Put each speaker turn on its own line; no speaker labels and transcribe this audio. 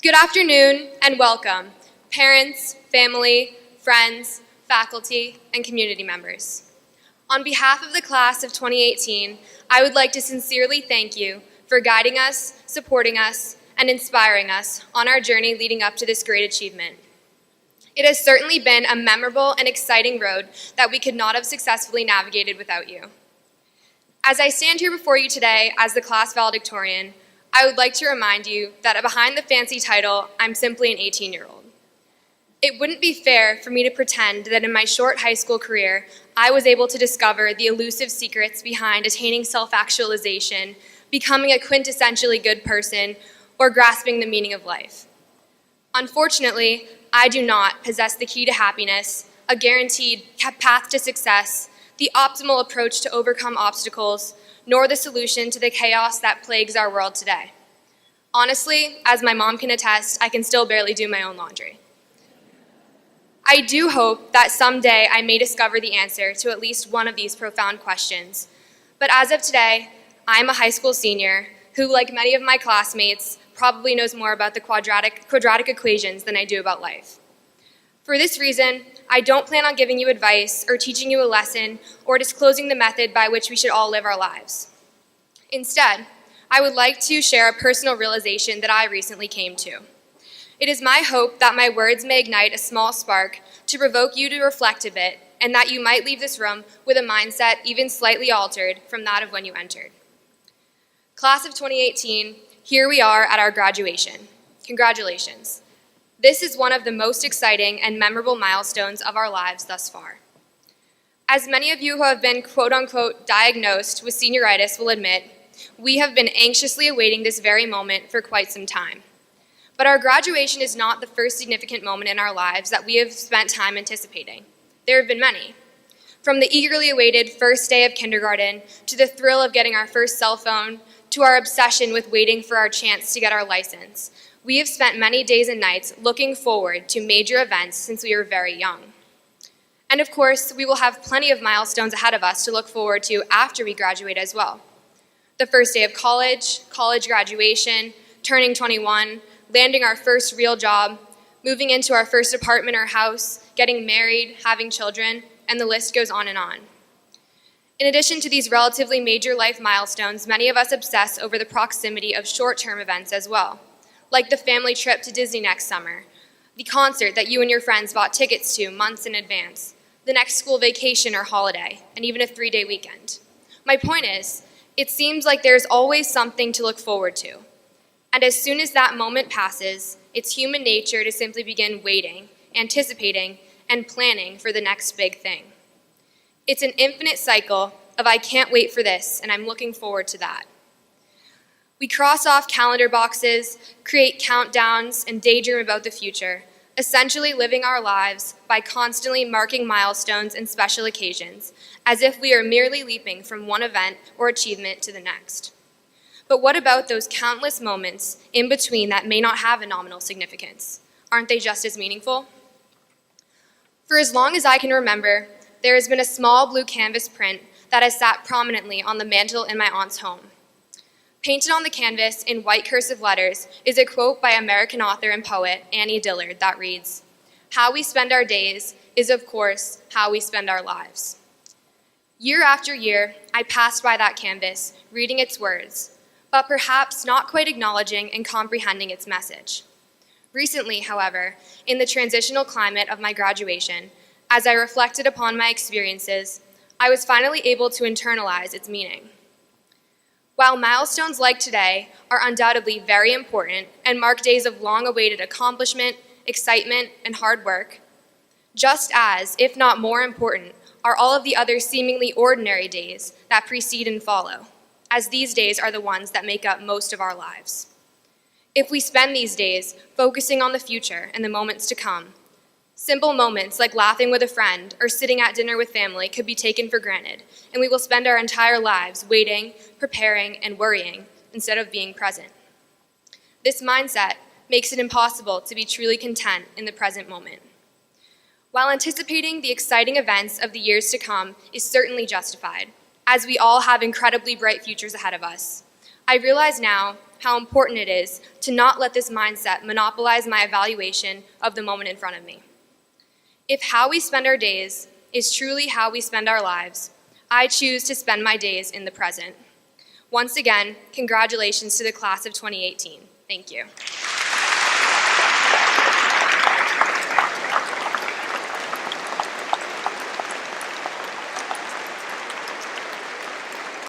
Good afternoon and welcome, parents, family, friends, faculty, and community members. On behalf of the class of 2018, I would like to sincerely thank you for guiding us, supporting us, and inspiring us on our journey leading up to this great achievement. It has certainly been a memorable and exciting road that we could not have successfully navigated without you. As I stand here before you today as the class valedictorian, I would like to remind you that behind the fancy title, I'm simply an 18-year-old. It wouldn't be fair for me to pretend that in my short high school career, I was able to discover the elusive secrets behind attaining self-actualization, becoming a quintessentially good person, or grasping the meaning of life. Unfortunately, I do not possess the key to happiness, a guaranteed path to success, the optimal approach to overcome obstacles, nor the solution to the chaos that plagues our world today. Honestly, as my mom can attest, I can still barely do my own laundry. I do hope that someday I may discover the answer to at least one of these profound questions. But as of today, I'm a high school senior who, like many of my classmates, probably knows more about the quadratic equations than I do about life. For this reason, I don't plan on giving you advice or teaching you a lesson or disclosing the method by which we should all live our lives. Instead, I would like to share a personal realization that I recently came to. It is my hope that my words may ignite a small spark to provoke you to reflect a bit, and that you might leave this room with a mindset even slightly altered from that of when you entered. Class of 2018, here we are at our graduation. Congratulations. This is one of the most exciting and memorable milestones of our lives thus far. As many of you who have been quote-unquote diagnosed with senioritis will admit, we have been anxiously awaiting this very moment for quite some time. But our graduation is not the first significant moment in our lives that we have spent time anticipating. There have been many. From the eagerly awaited first day of kindergarten, to the thrill of getting our first cell phone, to our obsession with waiting for our chance to get our license, we have spent many days and nights looking forward to major events since we were very young. And of course, we will have plenty of milestones ahead of us to look forward to after we graduate as well. The first day of college, college graduation, turning 21, landing our first real job, moving into our first apartment or house, getting married, having children, and the list goes on and on. In addition to these relatively major life milestones, many of us obsess over the proximity of short-term events as well, like the family trip to Disney next summer, the concert that you and your friends bought tickets to months in advance, the next school vacation or holiday, and even a 3-day weekend. My point is, it seems like there's always something to look forward to. And as soon as that moment passes, it's human nature to simply begin waiting, anticipating, and planning for the next big thing. It's an infinite cycle of I can't wait for this, and I'm looking forward to that. We cross off calendar boxes, create countdowns, and daydream about the future, essentially living our lives by constantly marking milestones and special occasions, as if we are merely leaping from one event or achievement to the next. But what about those countless moments in between that may not have a nominal significance? Aren't they just as meaningful? For as long as I can remember, there has been a small blue canvas print that has sat prominently on the mantel in my aunt's home. Painted on the canvas in white cursive letters is a quote by American author and poet Annie Dillard that reads, "How we spend our days is, of course, how we spend our lives." Year after year, I passed by that canvas, reading its words, but perhaps not quite acknowledging and comprehending its message. Recently, however, in the transitional climate of my graduation, as I reflected upon my experiences, I was finally able to internalize its meaning. While milestones like today are undoubtedly very important and mark days of long-awaited accomplishment, excitement, and hard work, just as, if not more important, are all of the other seemingly ordinary days that precede and follow, as these days are the ones that make up most of our lives. If we spend these days focusing on the future and the moments to come, simple moments like laughing with a friend or sitting at dinner with family could be taken for granted, and we will spend our entire lives waiting, preparing, and worrying instead of being present. This mindset makes it impossible to be truly content in the present moment. While anticipating the exciting events of the years to come is certainly justified, as we all have incredibly bright futures ahead of us, I realize now how important it is to not let this mindset monopolize my evaluation of the moment in front of me. If how we spend our days is truly how we spend our lives, I choose to spend my days in the present. Once again, congratulations to the class of 2018. Thank you.